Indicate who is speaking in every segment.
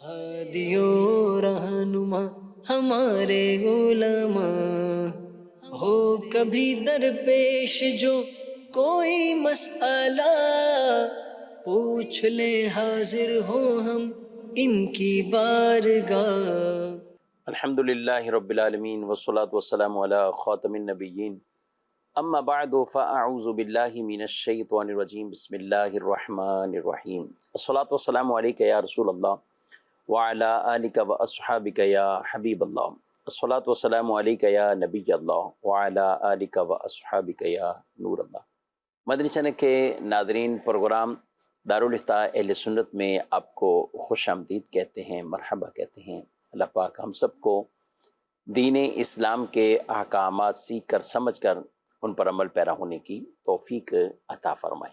Speaker 1: ہادیوں رہنما ہمارے علماء، ہو کبھی درپیش جو کوئی مسئلہ، پوچھ لے حاضر ہو ہم ان کی بارگاہ۔ الحمد للہ رب العالمین والصلاة والسلام علی خاتم النبیین، اما بعد فاعوذ باللہ من الشیطان الرجیم، بسم اللہ الرحمن الرحیم۔ الصلاة والسلام علیک یا رسول اللہ وعلی آلک واصحابک یا حبیب اللہ، الصلاة والسلام علیک یا نبی اللہ وعلی آلک واصحابک یا نور اللہ۔ مدنی چینل کے ناظرین، پروگرام دارالافتاء اہل سنت میں آپ کو خوش آمدید کہتے ہیں، مرحبا کہتے ہیں۔ اللہ پاک ہم سب کو دین اسلام کے احکامات سیکھ کر سمجھ کر ان پر عمل پیرا ہونے کی توفیق عطا فرمائے۔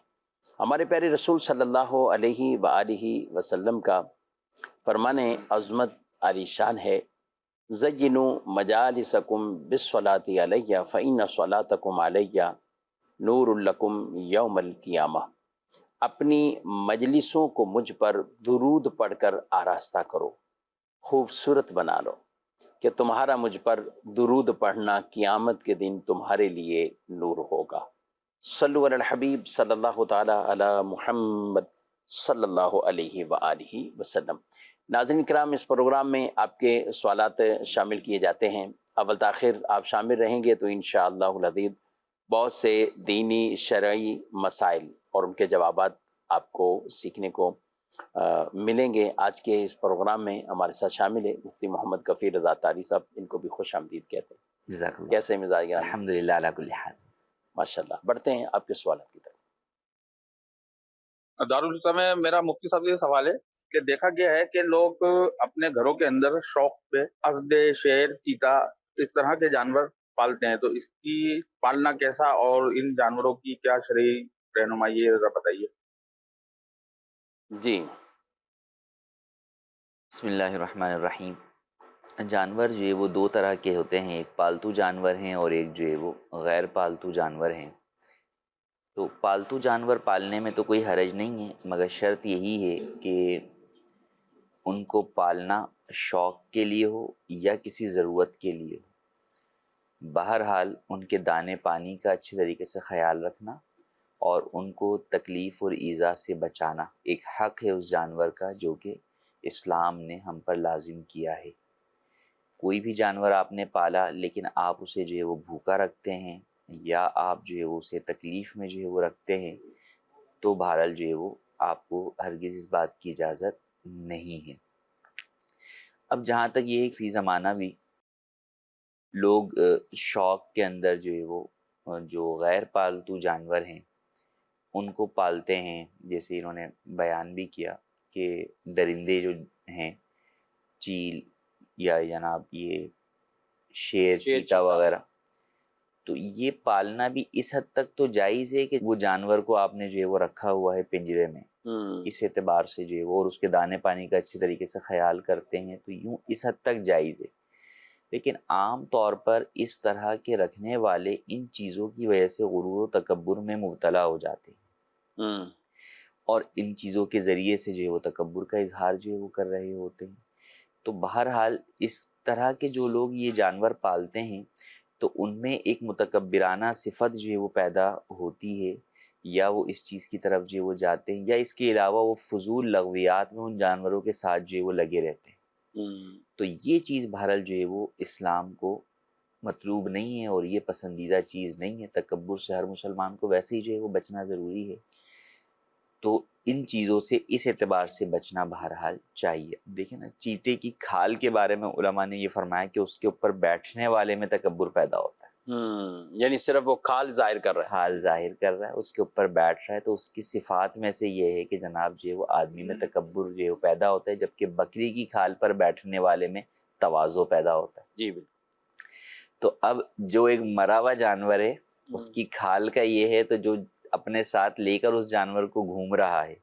Speaker 1: ہمارے پیارے رسول صلی اللہ علیہ وآلہ وسلم کا فرمان عظمت عالی شان ہے، زینوا مجالسکم بالصلاۃ علیہ فإن صلاتکم علیہ نور لکم یوم القیامہ۔ اپنی مجلسوں کو مجھ پر درود پڑھ کر آراستہ کرو، خوبصورت بنا لو، کہ تمہارا مجھ پر درود پڑھنا قیامت کے دن تمہارے لیے نور ہوگا۔ صلو علی الحبیب صلی اللہ تعالی علی محمد صلی اللہ علیہ وآلہ وسلم۔ ناظرین کرام، اس پروگرام میں آپ کے سوالات شامل کیے جاتے ہیں۔ اول تاخیر آپ شامل رہیں گے تو انشاءاللہ العزیز بہت سے دینی شرعی مسائل اور ان کے جوابات آپ کو سیکھنے کو ملیں گے۔ آج کے اس پروگرام میں ہمارے ساتھ شامل ہے مفتی محمد کفیل رضا تاری صاحب، ان کو بھی خوش آمدید کہتے ہیں۔
Speaker 2: جزاک اللہ۔
Speaker 1: کیسے مزاج گرامی؟
Speaker 2: الحمدللہ علی کل حال۔
Speaker 1: ماشاءاللہ۔ بڑھتے ہیں آپ کے سوالات کی طرف۔
Speaker 3: دارالفتاء میں میرا مفتی صاحب سے یہ سوال ہے کہ دیکھا گیا ہے کہ لوگ اپنے گھروں کے اندر شوق پہ اسد، شیر، چیتا اس طرح کے جانور پالتے ہیں، تو اس کی پالنا کیسا اور ان جانوروں کی کیا شرعی رہنمائی ہے، ذرا بتائیے۔
Speaker 1: جی
Speaker 2: بسم اللہ الرحمن الرحیم۔ جانور جو ہے وہ دو طرح کے ہوتے ہیں، ایک پالتو جانور ہیں اور ایک جو ہے وہ غیر پالتو جانور ہیں۔ تو پالتو جانور پالنے میں تو کوئی حرج نہیں ہے، مگر شرط یہی ہے کہ ان کو پالنا شوق کے لیے ہو یا کسی ضرورت کے لیے ہو۔ بہرحال ان کے دانے پانی کا اچھے طریقے سے خیال رکھنا اور ان کو تکلیف اور ایذا سے بچانا ایک حق ہے اس جانور کا، جو کہ اسلام نے ہم پر لازم کیا ہے۔ کوئی بھی جانور آپ نے پالا لیکن آپ اسے جو ہے وہ بھوکا رکھتے ہیں یا آپ جو ہے وہ اسے تکلیف میں جو ہے وہ رکھتے ہیں، تو بہرحال جو ہے وہ آپ کو ہرگز اس بات کی اجازت نہیں ہے۔ اب جہاں تک یہ ایک فی زمانہ بھی لوگ شوق کے اندر جو ہے وہ جو غیر پالتو جانور ہیں ان کو پالتے ہیں، جیسے انہوں نے بیان بھی کیا کہ درندے جو ہیں، چیل یا جناب یہ شیر، چیتا وغیرہ، تو یہ پالنا بھی اس حد تک تو جائز ہے کہ وہ جانور کو آپ نے جو ہے وہ رکھا ہوا ہے پنجرے میں، اس اعتبار سے جو ہے وہ، اور اس کے دانے پانی کا اچھے طریقے سے خیال کرتے ہیں، تو یوں اس حد تک جائز ہے۔ لیکن عام طور پر اس طرح کے رکھنے والے ان چیزوں کی وجہ سے غرور و تکبر میں مبتلا ہو جاتے ہیں اور ان چیزوں کے ذریعے سے جو ہے وہ تکبر کا اظہار جو ہے وہ کر رہے ہوتے ہیں۔ تو بہرحال اس طرح کے جو لوگ یہ جانور پالتے ہیں تو ان میں ایک متکبرانہ صفت جو ہے وہ پیدا ہوتی ہے، یا وہ اس چیز کی طرف جو ہے وہ جاتے ہیں، یا اس کے علاوہ وہ فضول لغویات میں ان جانوروں کے ساتھ جو ہے وہ لگے رہتے ہیں۔ تو یہ چیز بہرحال جو ہے وہ اسلام کو مطلوب نہیں ہے اور یہ پسندیدہ چیز نہیں ہے۔ تکبر سے ہر مسلمان کو ویسے ہی جو ہے وہ بچنا ضروری ہے، تو ان چیزوں سے اس اعتبار سے بچنا بہرحال چاہیے۔ دیکھیں نا، چیتے کی کھال کے بارے میں علماء نے یہ فرمایا کہ اس کے اوپر بیٹھنے والے میں تکبر پیدا ہوتا ہے،
Speaker 1: یعنی صرف وہ کھال ظاہر کر رہا ہے،
Speaker 2: حال ظاہر کر رہا ہے، اس کے اوپر بیٹھ رہا ہے، تو اس کی صفات میں سے یہ ہے کہ جناب جو ہے وہ آدمی میں تکبر جو ہے وہ پیدا ہوتا ہے، جبکہ بکری کی کھال پر بیٹھنے والے میں تواضع پیدا ہوتا ہے۔
Speaker 1: جی بالکل۔
Speaker 2: تو اب جو ایک مرا ہوا جانور ہے اس کی کھال کا یہ ہے، تو جو اپنے ساتھ لے کر اس جانور کو گھوم رہا ہے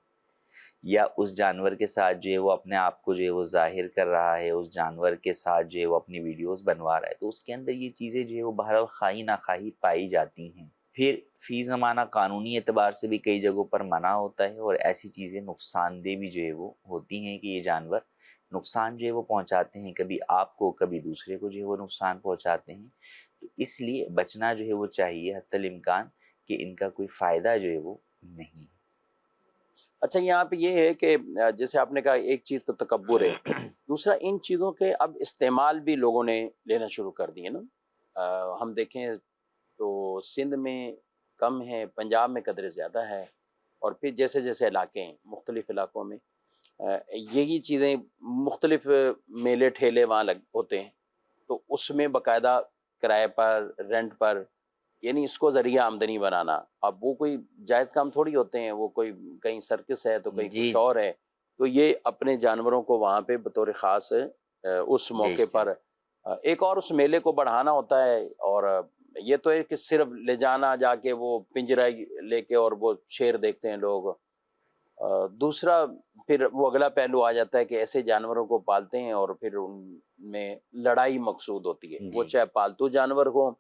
Speaker 2: یا اس جانور کے ساتھ جو ہے وہ اپنے آپ کو جو ہے وہ ظاہر کر رہا ہے، اس جانور کے ساتھ جو ہے وہ اپنی ویڈیوز بنوا رہا ہے، تو اس کے اندر یہ چیزیں جو ہے وہ بہرحال خواہی ناخواہی پائی جاتی ہیں۔ پھر فی زمانہ قانونی اعتبار سے بھی کئی جگہوں پر منع ہوتا ہے، اور ایسی چیزیں نقصان دہ بھی جو ہے وہ ہوتی ہیں کہ یہ جانور نقصان جو ہے وہ پہنچاتے ہیں، کبھی آپ کو کبھی دوسرے کو جو ہے وہ نقصان پہنچاتے ہیں. تو اس لیے بچنا جو ہے وہ چاہیے حتی الامکان کہ ان کا کوئی فائدہ جو ہے وہ نہیں ہے.
Speaker 4: اچھا یہاں پہ یہ ہے کہ جیسے آپ نے کہا ایک چیز تو تکبر ہے، دوسرا ان چیزوں کے اب استعمال بھی لوگوں نے لینا شروع کر دیے نا. ہم دیکھیں تو سندھ میں کم ہے، پنجاب میں قدر زیادہ ہے، اور پھر جیسے جیسے علاقے ہیں مختلف علاقوں میں یہی چیزیں مختلف میلے ٹھیلے وہاں ہوتے ہیں، تو اس میں باقاعدہ کرائے پر رینٹ پر، یعنی اس کو ذریعہ آمدنی بنانا. اب وہ کوئی جائز کام تھوڑی ہوتے ہیں، وہ کوئی کہیں سرکس ہے تو کہیں
Speaker 2: جی
Speaker 4: کچھ اور ہے، تو یہ اپنے جانوروں کو وہاں پہ بطور خاص اس موقع
Speaker 2: بیچتے
Speaker 4: پر ایک اور اس میلے کو بڑھانا ہوتا ہے. اور یہ تو ہے کہ صرف لے جانا، جا کے وہ پنجرہ لے کے اور وہ شیر دیکھتے ہیں لوگ. دوسرا پھر وہ اگلا پہلو آ جاتا ہے کہ ایسے جانوروں کو پالتے ہیں اور پھر ان میں لڑائی مقصود ہوتی ہے، وہ
Speaker 2: جی.
Speaker 4: چاہے پالتو جانور ہوں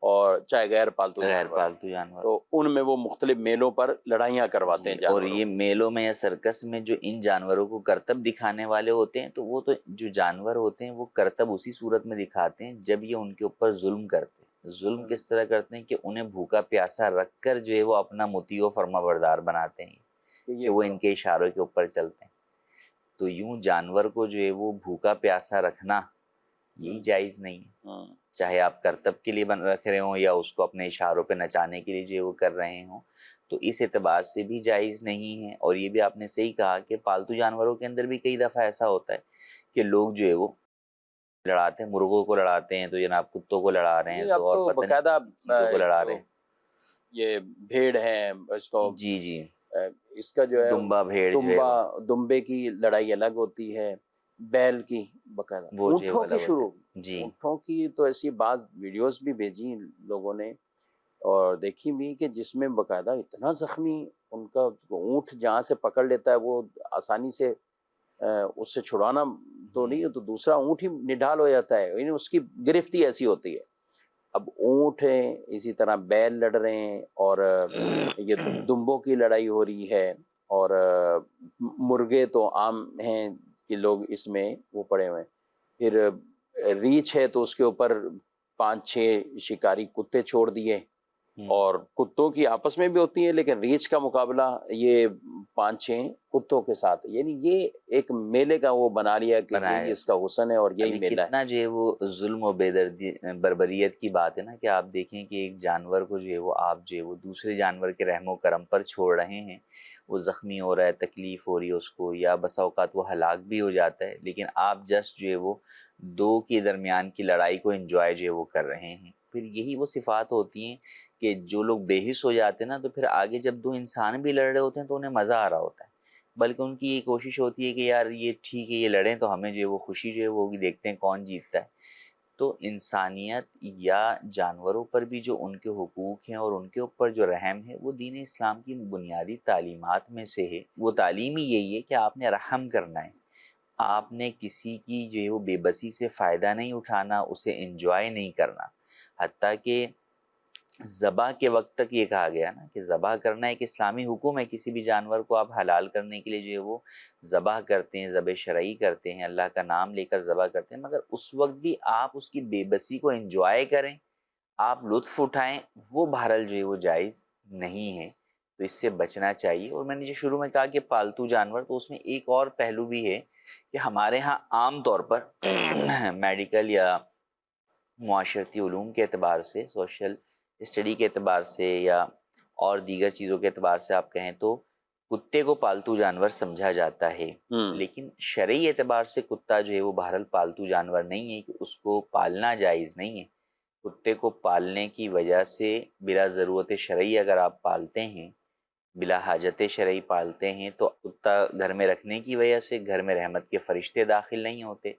Speaker 4: اور چاہے غیر پالتو
Speaker 2: غیر
Speaker 4: جانور،
Speaker 2: پالتو جانور.
Speaker 4: تو ان میں وہ مختلف میلوں پر لڑائیاں کرواتے ہیں
Speaker 2: جی، اور
Speaker 4: جانوروں.
Speaker 2: یہ میلوں میں یا سرکس میں جو ان جانوروں کو کرتب دکھانے والے ہوتے ہیں، تو وہ تو جو جانور ہوتے ہیں وہ کرتب اسی صورت میں دکھاتے ہیں جب یہ ان کے اوپر ظلم کرتے ہیں. ظلم کس طرح کرتے ہیں کہ انہیں بھوکا پیاسا رکھ کر جو ہے وہ اپنا مطیع و فرما بردار بناتے ہیں کہ وہ ان کے اشاروں کے اوپر چلتے ہیں. تو یوں جانور کو جو ہے وہ بھوکا پیاسا رکھنا یہی جائز نہیں ہے، چاہے آپ کرتب کے لیے رکھ رہے ہوں یا اس کو اپنے اشاروں پہ نچانے کے لیے جو ہے وہ کر رہے ہوں، تو اس اعتبار سے بھی جائز نہیں ہے. اور یہ بھی آپ نے صحیح کہا کہ پالتو جانوروں کے اندر بھی کئی دفعہ ایسا ہوتا ہے کہ لوگ جو ہے وہ لڑاتے ہیں، مرغوں کو لڑاتے ہیں تو جناب کتوں کو لڑا رہے ہیں،
Speaker 4: اب
Speaker 2: تو اور
Speaker 4: تو
Speaker 2: پتہ نہیں
Speaker 4: باقاعدہ
Speaker 2: چیزوں کو لڑا رہے ہیں.
Speaker 4: یہ بھیڑ ہے، اس کو
Speaker 2: جی جی،
Speaker 4: اس کا جو ہے
Speaker 2: دمبا بھیڑ جو ہے وہ
Speaker 4: دمبے کی لڑائی الگ ہوتی ہے، بیل کی باقاعدہ،
Speaker 2: جو ہے
Speaker 4: اونٹوں
Speaker 2: وہ
Speaker 4: کی
Speaker 2: الگ
Speaker 4: شروع.
Speaker 2: ہوتا ہے. جی
Speaker 4: اونٹوں کی تو ایسی بعض ویڈیوز بھی بھیجی لوگوں نے اور دیکھی بھی کہ جس میں باقاعدہ اتنا زخمی ان کا اونٹ جہاں سے پکڑ لیتا ہے وہ آسانی سے اس سے چھڑانا تو نہیں ہے، تو دوسرا اونٹ ہی نڈھال ہو جاتا ہے، یعنی اس کی گرفتی ایسی ہوتی ہے. اب اونٹ ہیں، اسی طرح بیل لڑ رہے ہیں، اور یہ دمبوں کی لڑائی ہو رہی ہے، اور مرغے تو عام ہیں کہ لوگ اس میں وہ پڑے ہوئے ہیں. پھر ریچھ ہے تو اس کے اوپر 5-6 شکاری کتے چھوڑ دیے، اور کتوں کی آپس میں بھی ہوتی ہیں، لیکن ریچھ کا مقابلہ یہ 5-6 کتوں کے ساتھ. یعنی یہ ایک میلے کا وہ بنا لیا کہ یہی اس کا حسن ہے اور یہی
Speaker 2: ابھی
Speaker 4: میلہ ہے.
Speaker 2: کتنا جو ہے وہ ظلم و بربریت کی بات ہے نا کہ آپ دیکھیں کہ ایک جانور کو جو ہے وہ آپ جو ہے وہ دوسرے جانور کے رحم و کرم پر چھوڑ رہے ہیں، وہ زخمی ہو رہا ہے، تکلیف ہو رہی ہے اس کو، یا بسا اوقات وہ ہلاک بھی ہو جاتا ہے، لیکن آپ جسٹ جو ہے وہ دو کے درمیان کی لڑائی کو انجوائے جو ہے وہ کر رہے ہیں. پھر یہی وہ صفات ہوتی ہیں کہ جو لوگ بے حس ہو جاتے ہیں نا، تو پھر آگے جب دو انسان بھی لڑ رہے ہوتے ہیں تو انہیں مزہ آ رہا ہوتا ہے، بلکہ ان کی یہ کوشش ہوتی ہے کہ یار یہ ٹھیک ہے، یہ لڑیں تو ہمیں جو ہے وہ خوشی جو ہے وہ ہوگی، دیکھتے ہیں کون جیتتا ہے. تو انسانیت یا جانوروں پر بھی جو ان کے حقوق ہیں اور ان کے اوپر جو رحم ہے، وہ دین اسلام کی بنیادی تعلیمات میں سے ہے. وہ تعلیم ہی یہی ہے کہ آپ نے رحم کرنا ہے، آپ نے کسی کی جو ہے وہ بے بسی سے فائدہ نہیں اٹھانا، اسے انجوائے نہیں کرنا. حتیٰ کہ ذبح کے وقت تک یہ کہا گیا نا کہ ذبح کرنا ایک اسلامی حکم ہے. کسی بھی جانور کو آپ حلال کرنے کے لیے جو ہے وہ ذبح کرتے ہیں، ذبح شرعی کرتے ہیں، اللہ کا نام لے کر ذبح کرتے ہیں، مگر اس وقت بھی آپ اس کی بے بسی کو انجوائے کریں، آپ لطف اٹھائیں، وہ بہرحال جو ہے وہ جائز نہیں ہے. تو اس سے بچنا چاہیے. اور میں نے جو شروع میں کہا کہ پالتو جانور، تو اس میں ایک اور پہلو بھی ہے کہ ہمارے ہاں عام طور پر میڈیکل یا معاشرتی علوم کے اعتبار سے، سوشل اسٹڈی کے اعتبار سے، یا اور دیگر چیزوں کے اعتبار سے آپ کہیں تو کتے کو پالتو جانور سمجھا جاتا ہے. لیکن شرعی اعتبار سے کتا جو ہے وہ بہرحال پالتو جانور نہیں ہے، کہ اس کو پالنا جائز نہیں ہے. کتے کو پالنے کی وجہ سے بلا ضرورت شرعی اگر آپ پالتے ہیں، بلا حاجت شرعی پالتے ہیں، تو کتا گھر میں رکھنے کی وجہ سے گھر میں رحمت کے فرشتے داخل نہیں ہوتے.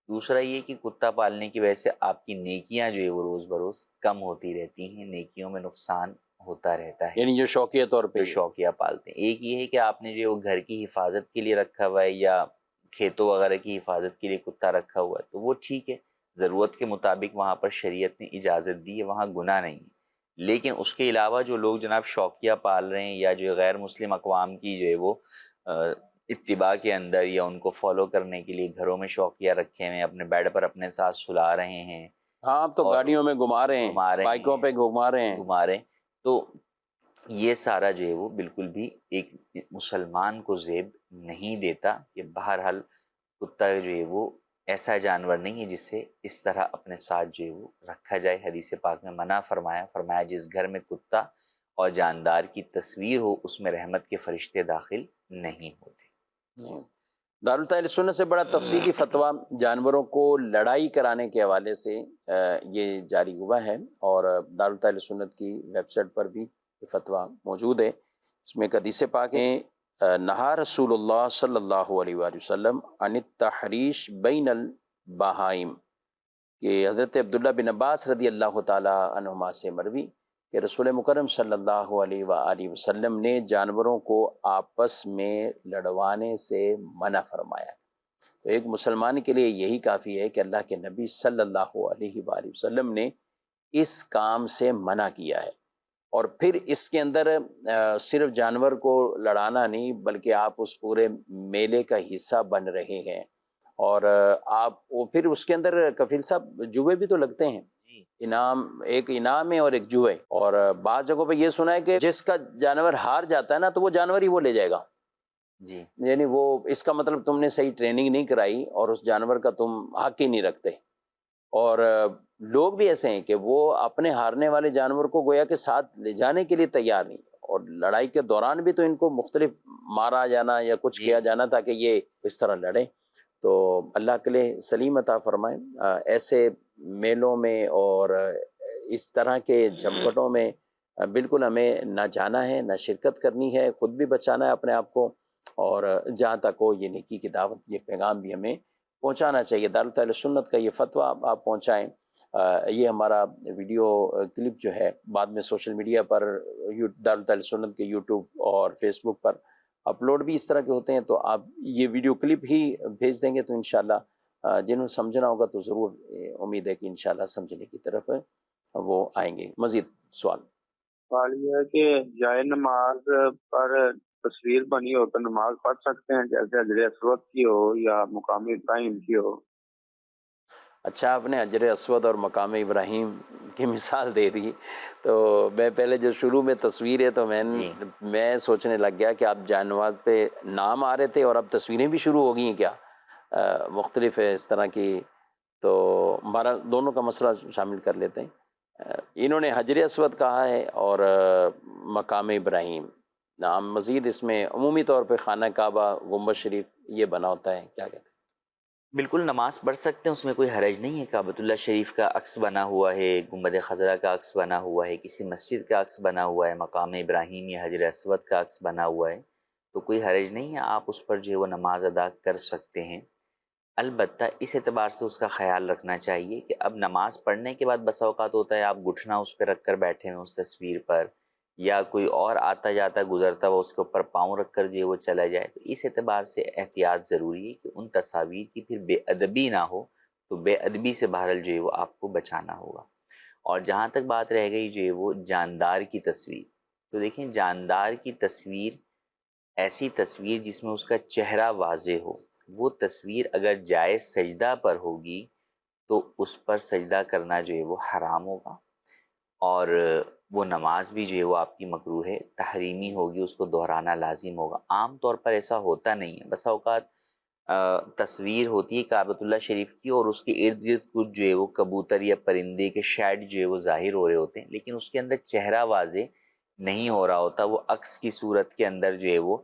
Speaker 2: دوسرا یہ کہ کتا پالنے کی وجہ سے آپ کی نیکیاں جو ہے وہ روز بروز کم ہوتی رہتی ہیں، نیکیوں میں نقصان ہوتا رہتا ہے.
Speaker 4: یعنی جو شوقیہ طور پہ
Speaker 2: جو شوقیہ پالتے ہیں، ایک یہ ہے کہ آپ نے جو وہ گھر کی حفاظت کے لیے رکھا ہوا ہے یا کھیتوں وغیرہ کی حفاظت کے لیے کتا رکھا ہوا ہے، تو وہ ٹھیک ہے، ضرورت کے مطابق وہاں پر شریعت نے اجازت دی ہے، وہاں گناہ نہیں ہے. لیکن اس کے علاوہ جو لوگ جناب شوقیہ پال رہے ہیں، یا جو غیر مسلم اقوام کی جو ہے وہ اتباع کے اندر یا ان کو فالو کرنے کے لیے گھروں میں شوقیہ رکھے ہوئے ہیں، اپنے بیڈ پر اپنے ساتھ سلا رہے ہیں،
Speaker 4: ہاں اب تو
Speaker 2: اور
Speaker 4: گاڑیوں میں گھما رہے ہیں، بائکوں پہ گھما رہے ہیں.
Speaker 2: تو یہ سارا جو ہے وہ بالکل بھی ایک مسلمان کو زیب نہیں دیتا کہ بہرحال کتا جو ہے وہ ایسا جانور نہیں ہے جس سے اس طرح اپنے ساتھ جو ہے وہ رکھا جائے. حدیث پاک میں منع فرمایا جس گھر میں کتا اور جاندار کی تصویر ہو اس میں رحمت کے فرشتے داخل نہیں ہوتے.
Speaker 4: دارالتحفیظ اہل سنت سے بڑا تفصیلی فتویٰ جانوروں کو لڑائی کرانے کے حوالے سے یہ جاری ہوا ہے، اور دارالتحفیظ اہل سنت کی ویب سائٹ پر بھی یہ فتویٰ موجود ہے. اس میں ایک حدیث پاک ہے، نہا رسول اللہ صلی اللہ علیہ وآلہ وسلم عن التحریش بین البہائم، کہ حضرت عبداللہ بن عباس رضی اللہ تعالی عنہما سے مروی کہ رسول مکرم صلی اللہ علیہ وآلہ وسلم نے جانوروں کو آپس میں لڑوانے سے منع فرمایا. تو ایک مسلمان کے لیے یہی کافی ہے کہ اللہ کے نبی صلی اللہ علیہ وآلہ وسلم نے اس کام سے منع کیا ہے، اور پھر اس کے اندر صرف جانور کو لڑانا نہیں بلکہ آپ اس پورے میلے کا حصہ بن رہے ہیں، اور آپ وہ پھر اس کے اندر کفیل صاحب جوئے بھی تو لگتے ہیں، ایک انعام ہے اور ایک جوئے. اور بعض جگہوں پہ یہ سنا ہے کہ جس کا جانور ہار جاتا ہے نا تو وہ جانور ہی وہ لے جائے گا.
Speaker 2: جی،
Speaker 4: یعنی وہ اس کا مطلب تم نے صحیح ٹریننگ نہیں کرائی اور اس جانور کا تم حق ہی نہیں رکھتے. اور لوگ بھی ایسے ہیں کہ وہ اپنے ہارنے والے جانور کو گویا کہ ساتھ لے جانے کے لیے تیار نہیں، اور لڑائی کے دوران بھی تو ان کو مختلف مارا جانا یا کچھ کیا جانا تاکہ یہ اس طرح لڑیں. تو اللہ کے لیے سلیم عطا فرمائے. ایسے میلوں میں اور اس طرح کے جھمپٹوں میں بالکل ہمیں نہ جانا ہے، نہ شرکت کرنی ہے، خود بھی بچانا ہے اپنے آپ کو، اور جہاں تک ہو یہ نیکی کی دعوت، یہ پیغام بھی ہمیں پہنچانا چاہیے. دارالتحفیظ سنت کا یہ فتویٰ آپ پہنچائیں. یہ ہمارا ویڈیو کلپ جو ہے بعد میں سوشل میڈیا پر دارالتحفیظ سنت کے یوٹیوب اور فیس بک پر اپلوڈ بھی اس طرح کے ہوتے ہیں، تو آپ یہ ویڈیو کلپ ہی بھیج دیں گے تو انشاءاللہ جنہوں سمجھنا ہوگا تو ضرور امید ہے کہ انشاءاللہ سمجھنے کی طرف وہ آئیں گے. مزید سوال
Speaker 5: یہ ہے کہ جائے نماز پر تصویر بنی ہو تو نماز پڑھ سکتے ہیں، جیسے حجر اسود کی ہو یا مقام ابراہیم کی ہو؟
Speaker 4: اچھا، آپ نے حجر اسود اور مقام ابراہیم کی مثال دے دی، تو میں پہلے جو شروع میں تصویر ہے تو میں سوچنے لگ گیا کہ آپ جائے پہ نام آ رہے تھے اور اب تصویریں بھی شروع ہو گئی ہیں کیا؟ مختلف ہے اس طرح کی. تو ہمارا دونوں کا مسئلہ شامل کر لیتے ہیں. انہوں نے حجر اسود کہا ہے اور مقام ابراہیم. نام مزید اس میں عمومی طور پہ خانہ کعبہ، گنبد شریف یہ بنا ہوتا ہے، کیا کہتے ہیں؟
Speaker 2: بالکل نماز پڑھ سکتے ہیں، اس میں کوئی حرج نہیں ہے. کعبۃ اللہ شریف کا عکس بنا ہوا ہے، گنبد خضرا کا عکس بنا ہوا ہے، کسی مسجد کا عکس بنا ہوا ہے، مقام ابراہیم یا حجر اسود کا عکس بنا ہوا ہے، تو کوئی حرج نہیں ہے، آپ اس پر جو ہے وہ نماز ادا کر سکتے ہیں. البتہ اس اعتبار سے اس کا خیال رکھنا چاہیے کہ اب نماز پڑھنے کے بعد بسا اوقات ہوتا ہے آپ گھٹنا اس پہ رکھ کر بیٹھے ہوئے اس تصویر پر، یا کوئی اور آتا جاتا گزرتا ہوا اس کے اوپر پاؤں رکھ کر جو ہے وہ چلا جائے. تو اس اعتبار سے احتیاط ضروری ہے کہ ان تصاویر کی پھر بے ادبی نہ ہو، تو بے ادبی سے بہرحال جو ہے وہ آپ کو بچانا ہوگا. اور جہاں تک بات رہ گئی جو ہے وہ جاندار کی تصویر، تو دیکھیں جاندار کی تصویر ایسی تصویر جس میں اس کا چہرہ واضح ہو، وہ تصویر اگر جائز سجدہ پر ہوگی تو اس پر سجدہ کرنا جو ہے وہ حرام ہوگا، اور وہ نماز بھی جو ہے وہ آپ کی مکروہ ہے، تحریمی ہوگی، اس کو دہرانا لازم ہوگا. عام طور پر ایسا ہوتا نہیں ہے، بسا اوقات تصویر ہوتی ہے کعبۃ اللہ شریف کی اور اس کے ارد گرد کچھ جو ہے وہ کبوتر یا پرندے کے شیڈ جو ہے وہ ظاہر ہو رہے ہوتے ہیں، لیکن اس کے اندر چہرہ واضح نہیں ہو رہا ہوتا. وہ عکس کی صورت کے اندر جو ہے وہ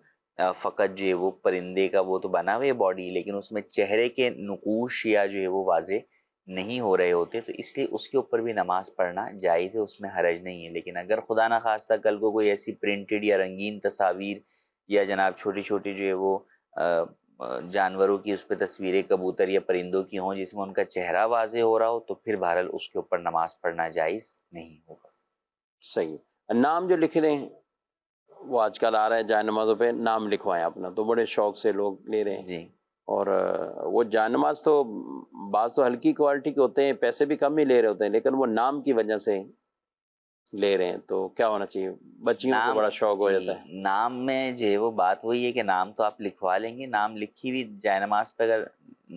Speaker 2: فقط جو ہے وہ پرندے کا وہ تو بنا ہوئے باڈی، لیکن اس میں چہرے کے نقوش یا جو ہے وہ واضح نہیں ہو رہے ہوتے، تو اس لیے اس کے اوپر بھی نماز پڑھنا جائز ہے، اس میں حرج نہیں ہے. لیکن اگر خدا نخواستہ کل کو کوئی ایسی پرنٹڈ یا رنگین تصاویر یا جناب چھوٹی چھوٹی جو ہے وہ جانوروں کی اس پہ تصویریں کبوتر یا پرندوں کی ہوں جس میں ان کا چہرہ واضح ہو رہا ہو، تو پھر بہرحال اس کے اوپر نماز پڑھنا جائز نہیں ہوگا.
Speaker 4: صحیح. نام جو لکھ رہے ہیں وہ آج کل آ رہا ہے جائے نمازوں پہ نام لکھوائیں اپنا، تو بڑے شوق سے لوگ لے رہے ہیں.
Speaker 2: جی،
Speaker 4: اور وہ جائے نماز تو بعض تو ہلکی کوالٹی کے ہوتے ہیں، پیسے بھی کم ہی لے رہے ہوتے ہیں، لیکن وہ نام کی وجہ سے لے رہے ہیں تو کیا ہونا چاہیے؟ بچیوں کو بڑا شوق ہو جاتا ہے.
Speaker 2: نام میں جو ہے وہ بات وہی ہے کہ نام تو آپ لکھوا لیں گے، نام لکھی ہوئی جائے نماز پہ اگر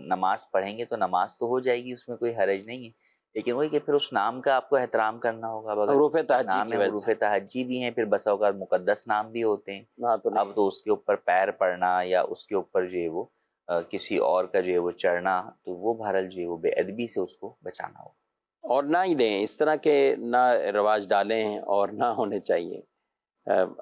Speaker 2: نماز پڑھیں گے تو نماز تو ہو جائے گی، اس میں کوئی حرج نہیں ہے، لیکن وہی کہ پھر اس نام کا آپ کو احترام کرنا ہوگا. اب اگر
Speaker 4: حروف تہجی
Speaker 2: نام
Speaker 4: کی
Speaker 2: ہے
Speaker 4: وجہ
Speaker 2: حروف
Speaker 4: سے.
Speaker 2: تہجی بھی ہیں، پھر بسا اوقات مقدس نام بھی ہوتے ہیں.
Speaker 4: ہاں تو
Speaker 2: اب تو اس کے اوپر پیر پڑنا یا اس کے اوپر جو ہے وہ کسی اور کا جو ہے وہ چڑھنا، تو وہ بہرحال جو ہے وہ بے ادبی سے اس کو بچانا ہوگا.
Speaker 4: اور نہ ہی دیں، اس طرح کے نہ رواج ڈالیں اور نہ ہونے چاہیے.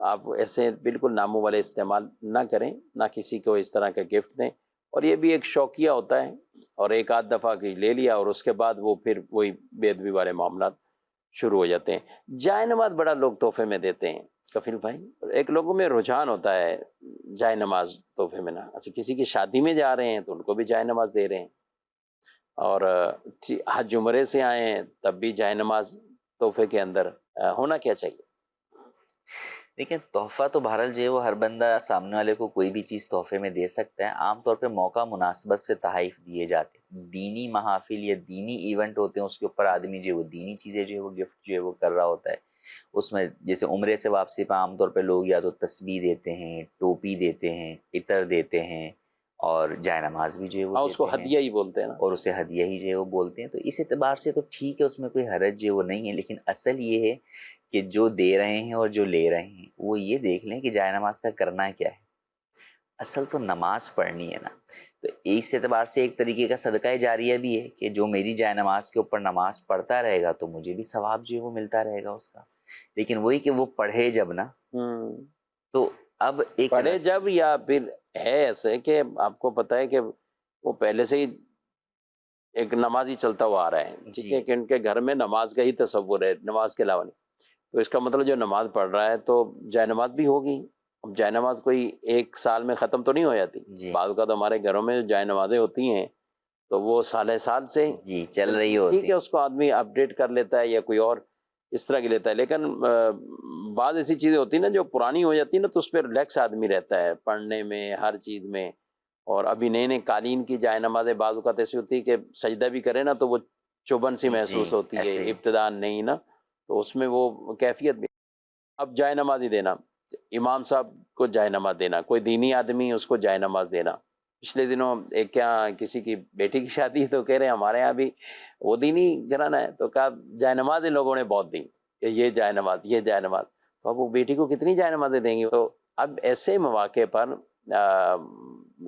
Speaker 4: آپ ایسے بالکل ناموں والے استعمال نہ کریں، نہ کسی کو اس طرح کا گفٹ دیں. اور یہ بھی ایک شوقیہ ہوتا ہے، اور ایک آدھ دفعہ کی لے لیا اور اس کے بعد وہ پھر وہی بے ادبی والے معاملات شروع ہو جاتے ہیں. جائے نماز بڑا لوگ تحفے میں دیتے ہیں کفیل بھائی. ایک لوگوں میں رجحان ہوتا ہے جائے نماز تحفے میں. نا اچھا، کسی کی شادی میں جا رہے ہیں تو ان کو بھی جائے نماز دے رہے ہیں، اور حج عمرے سے آئے ہیں تب بھی جائے نماز تحفے کے اندر. ہونا کیا چاہیے؟
Speaker 2: لیکن تحفہ تو بہرحال جو ہے وہ ہر بندہ سامنے والے کو کوئی بھی چیز تحفے میں دے سکتا ہے. عام طور پہ موقع مناسبت سے تحائف دیے جاتے ہیں. دینی محافل یا دینی ایونٹ ہوتے ہیں، اس کے اوپر آدمی جو ہے وہ دینی چیزیں جو ہے وہ گفٹ جو ہے وہ کر رہا ہوتا ہے. اس میں جیسے عمرے سے واپسی پہ عام طور پہ لوگ یا تو تسبیح دیتے ہیں، ٹوپی دیتے ہیں، عطر دیتے ہیں، اور جائے نماز بھی جو ہے وہ
Speaker 4: اس کو
Speaker 2: دیتے ہیں،
Speaker 4: ہدیہ ہی بولتے ہیں نا.
Speaker 2: اور اسے ہدیہ ہی جو ہے وہ بولتے ہیں. تو اس اعتبار سے تو ٹھیک ہے، اس میں کوئی حرج جو ہے وہ نہیں ہے. لیکن اصل یہ ہے کہ جو دے رہے ہیں اور جو لے رہے ہیں وہ یہ دیکھ لیں کہ جائے نماز کا کرنا کیا ہے. اصل تو نماز پڑھنی ہے نا. تو اس اعتبار سے ایک طریقے کا صدقہ جاریہ بھی ہے کہ جو میری جائے نماز کے اوپر نماز پڑھتا رہے گا تو مجھے بھی ثواب جو ہے وہ ملتا رہے گا اس کا. لیکن وہی کہ وہ پڑھے جب نا، تو اب ایک
Speaker 4: پڑھے جب، یا پھر ہے ایسے کہ آپ کو پتہ ہے کہ وہ پہلے سے ہی ایک نمازی چلتا ہوا آ رہا ہے، ٹھیک ہے، کہ ان کے گھر میں نماز کا ہی تصور ہے، نماز کے علاوہ نہیں. تو اس کا مطلب جو نماز پڑھ رہا ہے تو جائے نماز بھی ہوگی. اب جائے نماز کوئی ایک سال میں ختم تو نہیں ہو جاتی.
Speaker 2: جی
Speaker 4: بعض کا تو ہمارے گھروں میں جائے نمازیں ہوتی ہیں تو وہ سال سال سے
Speaker 2: جی چل رہی ہوتی
Speaker 4: ٹھیک ہے، اس کو آدمی اپڈیٹ کر لیتا ہے یا کوئی اور اس طرح کی لیتا ہے. لیکن بعض ایسی چیزیں ہوتی ہیں نا جو پرانی ہو جاتی ہیں نا، تو اس پہ ریلیکس آدمی رہتا ہے پڑھنے میں، ہر چیز میں. اور ابھی نئے نئے قالین کی جائے نمازیں بعض اوقات ایسی ہوتی ہے کہ سجدہ بھی کرے نا تو وہ چبھن سی محسوس ہوتی
Speaker 2: ایسے
Speaker 4: ہے
Speaker 2: ہی.
Speaker 4: ابتداء نہیں نا، تو اس میں وہ کیفیت بھی. اب جائے نماز ہی دینا، امام صاحب کو جائے نماز دینا، کوئی دینی آدمی اس کو جائے نماز دینا. پچھلے دنوں ایک کیا کسی کی بیٹی کی شادی، تو کہہ رہے ہیں ہمارے یہاں بھی وہ دینی گھرانہ ہے، تو کہا جائے نماز ان لوگوں نے بہت دی کہ یہ جائے نماز، یہ جائے نماز. تو اب وہ بیٹی کو کتنی جائے نمازیں دیں گے؟ تو اب ایسے مواقع پر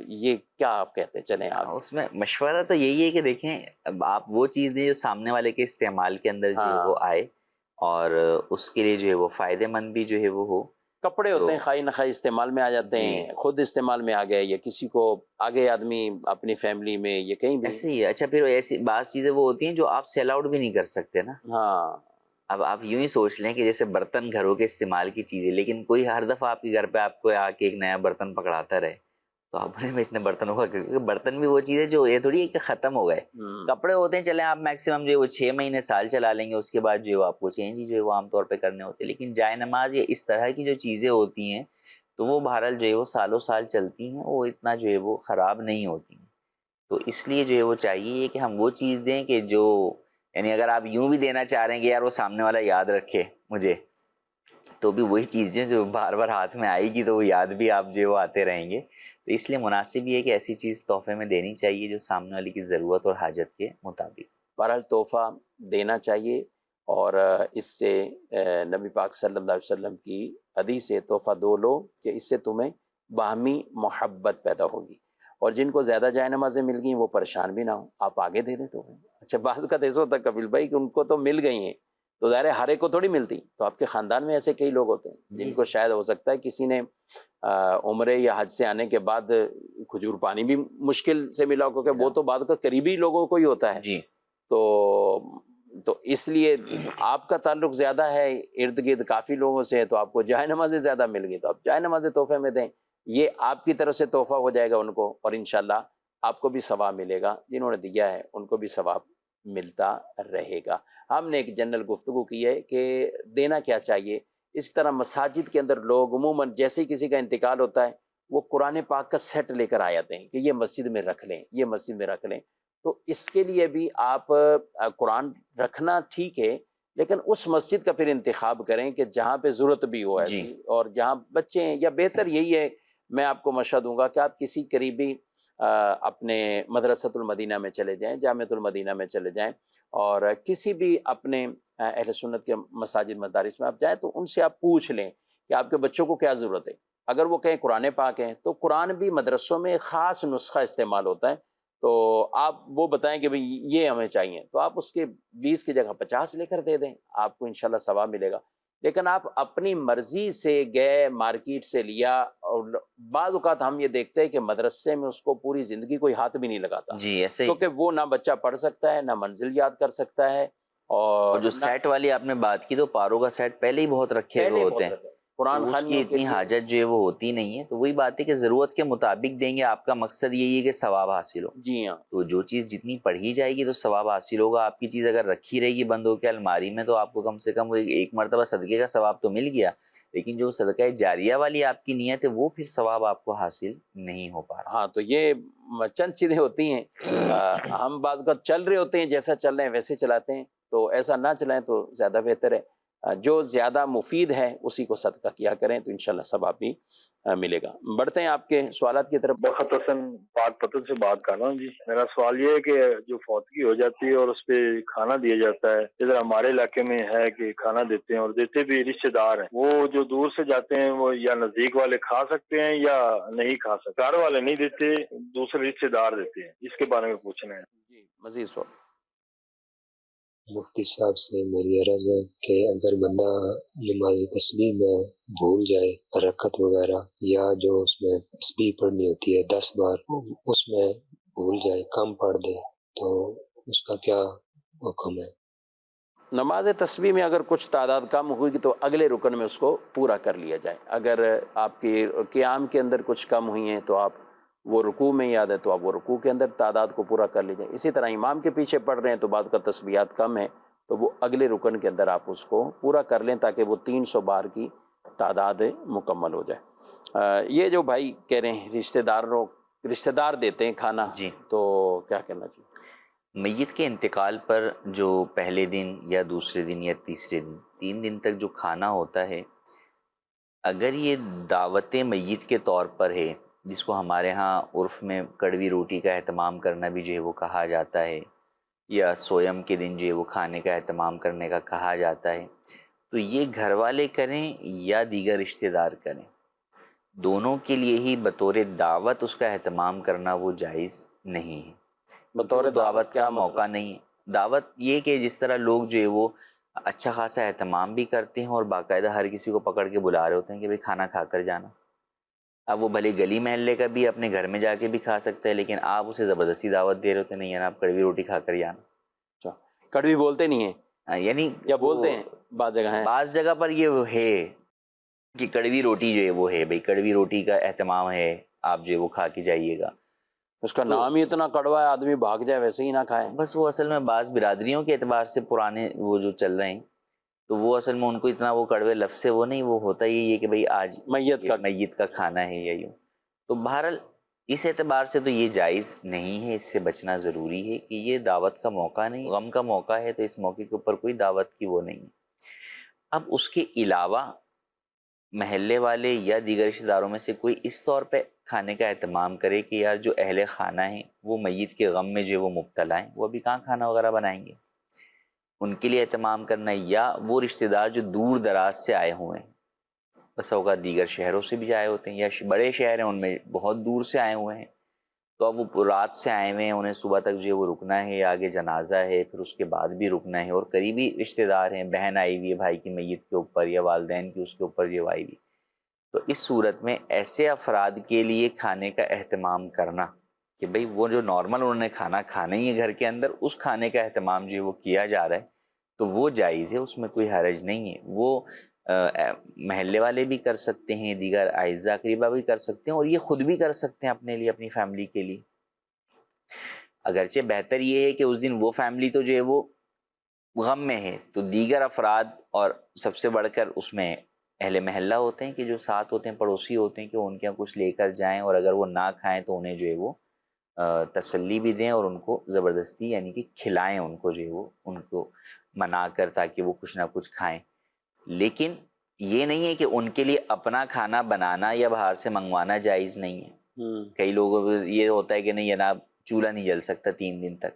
Speaker 4: یہ کیا آپ کہتے چلیں آپ؟
Speaker 2: اس میں مشورہ تو یہی ہے کہ دیکھیں، اب آپ وہ چیز دیں جو سامنے والے کے استعمال کے اندر جو ہے وہ آئے، اور اس کے لیے جو ہے وہ فائدہ مند بھی جو ہے وہ ہو.
Speaker 4: کپڑے ہوتے ہیں خواہ نخواہ استعمال میں آ جاتے ہیں، خود استعمال میں آ گئے یا کسی کو آگے آدمی اپنی فیملی میں یا کہیں بھی
Speaker 2: ایسے ہی ہے. اچھا، پھر ایسی بعض چیزیں وہ ہوتی ہیں جو آپ سیل آؤٹ بھی نہیں کر سکتے نا.
Speaker 4: ہاں.
Speaker 2: اب آپ یوں ہی سوچ لیں کہ جیسے برتن گھروں کے استعمال کی چیزیں، لیکن کوئی ہر دفعہ آپ کے گھر پہ آپ کو آ کے ایک نیا برتن پکڑاتا رہے تو آپ میں اتنے برتنوں کا، کیونکہ برتن بھی وہ چیز ہے جو یہ تھوڑی ہے کہ ختم ہو گئے. کپڑے ہوتے ہیں چلیں آپ میکسیمم جو ہے وہ 6 مہینے سال چلا لیں گے، اس کے بعد جو ہے وہ آپ کو چینج ہی جو ہے وہ عام طور پہ کرنے ہوتے ہیں. لیکن جائے نماز یا اس طرح کی جو چیزیں ہوتی ہیں تو وہ بہرحال جو ہے وہ سالوں سال چلتی ہیں، وہ اتنا جو ہے وہ خراب نہیں ہوتی ہیں. تو اس لیے جو ہے وہ چاہیے کہ ہم وہ چیز دیں کہ جو، یعنی اگر آپ یوں بھی دینا چاہ رہے ہیں کہ یار وہ سامنے والا یاد رکھے مجھے، تو بھی وہی چیزیں جو بار بار ہاتھ میں آئے گی تو وہ یاد بھی آپ جو وہ آتے رہیں گے. تو اس لیے مناسب یہ ہے کہ ایسی چیز تحفے میں دینی چاہیے جو سامنے والے کی ضرورت اور حاجت کے مطابق.
Speaker 4: بہرحال تحفہ دینا چاہیے، اور اس سے نبی پاک صلی اللہ علیہ وسلم کی حدیث ہے تحفہ دو لو کہ اس سے تمہیں باہمی محبت پیدا ہوگی. اور جن کو زیادہ جائے نمازیں مل گئیں وہ پریشان بھی نہ ہوں، آپ آگے دے دیں. تو اچھا، بعض کا ایسا ہوتا ہے کفیل بھائی کہ ان کو تو مل گئی ہیں تو ظاہر ہے ہر ایک کو تھوڑی ملتی. تو آپ کے خاندان میں ایسے کئی لوگ ہوتے ہیں جن کو شاید ہو سکتا ہے کسی نے عمرے یا حج سے آنے کے بعد کھجور پانی بھی مشکل سے ملا، کیونکہ وہ تو بعد کا قریبی لوگوں کو ہی ہوتا ہے.
Speaker 2: جی.
Speaker 4: تو اس لیے آپ کا تعلق زیادہ ہے ارد گرد کافی لوگوں سے، تو آپ کو جائے نمازیں زیادہ مل گئی تو آپ جائے نمازیں تحفے میں دیں. یہ آپ کی طرف سے تحفہ ہو جائے گا ان کو، اور انشاءاللہ آپ کو بھی ثواب ملے گا، جنہوں نے دیا ہے ان کو بھی ثواب ملتا رہے گا. ہم نے ایک جنرل گفتگو کی ہے کہ دینا کیا چاہیے. اس طرح مساجد کے اندر لوگ عموماً جیسے ہی کسی کا انتقال ہوتا ہے وہ قرآن پاک کا سیٹ لے کر آ جاتے ہیں کہ یہ مسجد میں رکھ لیں، یہ مسجد میں رکھ لیں. تو اس کے لیے بھی آپ قرآن رکھنا ٹھیک ہے، لیکن اس مسجد کا پھر انتخاب کریں کہ جہاں پہ ضرورت بھی ہو ایسی، اور جہاں بچے ہیں، یا بہتر یہی ہے، میں آپ کو مشورہ دوں گا کہ آپ کسی قریبی اپنے مدرسۃ المدینہ میں چلے جائیں، جامعۃ المدینہ میں چلے جائیں، اور کسی بھی اپنے اہل سنت کے مساجد مدارس میں آپ جائیں تو ان سے آپ پوچھ لیں کہ آپ کے بچوں کو کیا ضرورت ہے۔ اگر وہ کہیں قرآن پاک ہے تو قرآن بھی مدرسوں میں خاص نسخہ استعمال ہوتا ہے، تو آپ وہ بتائیں کہ بھئی یہ ہمیں چاہیے، تو آپ اس کے 20 کی جگہ 50 لے کر دے دیں، آپ کو انشاءاللہ ثواب ملے گا۔ لیکن آپ اپنی مرضی سے گئے، مارکیٹ سے لیا، اور بعض اوقات ہم یہ دیکھتے ہیں کہ مدرسے میں اس کو پوری زندگی کوئی ہاتھ بھی نہیں لگاتا،
Speaker 2: جی ایسے ہی۔
Speaker 4: کیونکہ وہ نہ بچہ پڑھ سکتا ہے، نہ منزل یاد کر سکتا ہے،
Speaker 2: اور جو
Speaker 4: نہ
Speaker 2: سیٹ والی آپ نے بات کی، تو پاروں کا سیٹ پہلے ہی بہت رکھے ہوئے
Speaker 4: پہلے
Speaker 2: ہوتے
Speaker 4: بہت
Speaker 2: ہیں،
Speaker 4: رہتا ہے قرآن
Speaker 2: تو اس کی
Speaker 4: خوانیوں کے
Speaker 2: اتنی
Speaker 4: لیے۔
Speaker 2: حاجت جو ہے وہ ہوتی نہیں ہے۔ تو وہی بات ہے کہ ضرورت کے مطابق دیں گے، آپ کا مقصد یہی ہے کہ ثواب حاصل ہو۔
Speaker 4: جی ہاں،
Speaker 2: تو جو چیز جتنی پڑھی جائے گی تو ثواب حاصل ہوگا۔ آپ کی چیز اگر رکھی رہے گی بند ہو کے الماری میں، تو آپ کو کم سے کم ایک مرتبہ صدقے کا ثواب تو مل گیا، لیکن جو صدقہ جاریہ والی آپ کی نیت ہے وہ پھر ثواب آپ کو حاصل نہیں ہو پا رہا۔
Speaker 4: ہاں، تو یہ چند چیزیں ہوتی ہیں، ہم بعض اوقات چل رہے ہوتے ہیں، جیسا چل رہے ہیں ویسے چلاتے ہیں، تو ایسا نہ چلائیں تو زیادہ بہتر ہے۔ جو زیادہ مفید ہے اسی کو صدقہ کیا کریں تو انشاءاللہ ثواب بھی ملے گا۔ بڑھتے ہیں آپ کے سوالات کی طرف۔
Speaker 6: بخت حسن پاک پتن سے بات کر رہا ہوں جی۔ میرا سوال یہ ہے کہ جو فوتگی ہو جاتی ہے اور اس پہ کھانا دیا جاتا ہے، ادھر ہمارے علاقے میں ہے کہ کھانا دیتے ہیں، اور دیتے بھی رشتے دار ہیں، وہ جو دور سے جاتے ہیں وہ یا نزدیک والے کھا سکتے ہیں یا نہیں کھا سکتے؟ گھر والے نہیں دیتے، دوسرے رشتے دار دیتے ہیں، اس کے بارے میں پوچھنا ہے۔
Speaker 4: جی، مزید سوال۔
Speaker 7: مفتی صاحب سے میری عرض ہے کہ اگر بندہ نماز تسبیح میں بھول جائے رکعت وغیرہ، یا جو اس میں تسبیح پڑھنی ہوتی ہے 10 بار، اس میں بھول جائے، کم پڑھ دے، تو اس کا کیا حکم ہے؟
Speaker 4: نماز تسبیح میں اگر کچھ تعداد کم ہوگی تو اگلے رکن میں اس کو پورا کر لیا جائے۔ اگر آپ کی قیام کے اندر کچھ کم ہوئی ہیں تو آپ وہ رکوع میں یاد ہے تو آپ وہ رکوع کے اندر تعداد کو پورا کر لیجیے۔ اسی طرح امام کے پیچھے پڑھ رہے ہیں تو بعد کا تسبیحات کم ہے تو وہ اگلے رکن کے اندر آپ اس کو پورا کر لیں تاکہ وہ 300 بار کی تعداد مکمل ہو جائے۔ یہ جو بھائی کہہ رہے ہیں رشتہ دار دیتے ہیں کھانا،
Speaker 2: جی،
Speaker 4: تو کیا کہنا چاہیے؟
Speaker 2: میت کے انتقال پر جو پہلے دن یا دوسرے دن یا تیسرے دن 3 دن تک جو کھانا ہوتا ہے، اگر یہ دعوت میت کے طور پر ہے، جس کو ہمارے ہاں عرف میں کڑوی روٹی کا اہتمام کرنا بھی جو ہے وہ کہا جاتا ہے، یا سویم کے دن جو ہے وہ کھانے کا اہتمام کرنے کا کہا جاتا ہے، تو یہ گھر والے کریں یا دیگر رشتہ دار کریں، دونوں کے لیے ہی بطور دعوت اس کا اہتمام کرنا وہ جائز نہیں ہے۔
Speaker 4: بطور
Speaker 2: وہ دعوت
Speaker 4: کیا
Speaker 2: کا
Speaker 4: مطلب؟
Speaker 2: موقع نہیں ہے۔ دعوت یہ کہ جس طرح لوگ جو ہے وہ اچھا خاصا اہتمام بھی کرتے ہیں اور باقاعدہ ہر کسی کو پکڑ کے بلا رہے ہوتے ہیں کہ بھئی کھانا کھا کر جانا۔ اب وہ بھلے گلی محلے کا بھی اپنے گھر میں جا کے بھی کھا سکتا ہے، لیکن آپ اسے زبردستی دعوت دے رہے ہوتے ہیں، نہیں آپ کڑوی روٹی کھا کر جانا۔
Speaker 4: اچھا، کڑوی بولتے نہیں ہیں
Speaker 2: یعنی
Speaker 4: یا بولتے ہیں؟ بعض جگہ ہیں،
Speaker 2: بعض جگہ پر یہ ہے کہ کڑوی روٹی جو ہے وہ ہے، بھئی کڑوی روٹی کا اہتمام ہے، آپ جو ہے وہ کھا کے جائیے گا۔
Speaker 4: اس کا نام ہی اتنا کڑوا ہے، آدمی بھاگ جائے ویسے ہی نہ کھائے۔
Speaker 2: بس وہ اصل میں بعض برادریوں کے اعتبار سے پرانے وہ جو چل رہے ہیں، تو وہ اصل میں ان کو اتنا وہ کڑوے لفظ سے وہ نہیں، وہ ہوتا ہی ہے کہ بھئی آج میت کا کھانا ہے یا یوں۔ تو بہرحال اس اعتبار سے تو یہ جائز نہیں ہے، اس سے بچنا ضروری ہے کہ یہ دعوت کا موقع نہیں، غم کا موقع ہے، تو اس موقع کے اوپر کوئی دعوت کی وہ نہیں ہے۔ اب اس کے علاوہ محلے والے یا دیگر رشتہ داروں میں سے کوئی اس طور پہ کھانے کا اہتمام کرے کہ یار جو اہل خانہ ہیں وہ میت کے غم میں جو وہ مبتلا ہیں، وہ ابھی کہاں کھانا وغیرہ بنائیں گے، ان کے لیے اہتمام کرنا، یا وہ رشتہ دار جو دور دراز سے آئے ہوئے ہیں، بس اوقات دیگر شہروں سے بھی آئے ہوتے ہیں، یا بڑے شہر ہیں ان میں بہت دور سے آئے ہوئے ہیں، تو اب وہ رات سے آئے ہوئے ہیں، انہیں صبح تک جو ہے وہ رکنا ہے، آگے جنازہ ہے، پھر اس کے بعد بھی رکنا ہے، اور قریبی رشتہ دار ہیں، بہن آئی ہوئی ہے بھائی کی میت کے اوپر، یا والدین کی اس کے اوپر جو آئی ہوئی، تو اس صورت میں ایسے افراد کے لیے کھانے کا اہتمام کرنا کہ بھئی وہ جو نارمل انہوں نے کھانا کھانا ہی ہے گھر کے اندر، اس کھانے کا اہتمام جو ہے وہ کیا جا رہا ہے، تو وہ جائز ہے، اس میں کوئی حرج نہیں ہے۔ وہ محلے والے بھی کر سکتے ہیں، دیگر اعزاء اقربا بھی کر سکتے ہیں، اور یہ خود بھی کر سکتے ہیں اپنے لیے، اپنی فیملی کے لیے۔ اگرچہ بہتر یہ ہے کہ اس دن وہ فیملی تو جو ہے وہ غم میں ہے، تو دیگر افراد اور سب سے بڑھ کر اس میں اہل محلہ ہوتے ہیں کہ جو ساتھ ہوتے ہیں، پڑوسی ہوتے ہیں، کہ ان کے یہاں کچھ لے کر جائیں، اور اگر وہ نہ کھائیں تو انہیں جو ہے وہ تسلی بھی دیں اور ان کو زبردستی یعنی کہ کھلائیں ان کو جو ہے وہ ان کو منا کر تاکہ وہ کچھ نہ کچھ کھائیں. لیکن یہ نہیں ہے کہ ان کے لیے اپنا کھانا بنانا یا باہر سے منگوانا جائز نہیں ہے. کئی لوگوں کو یہ ہوتا ہے کہ نہیں جناب چولہا نہیں جل سکتا 3 دن تک،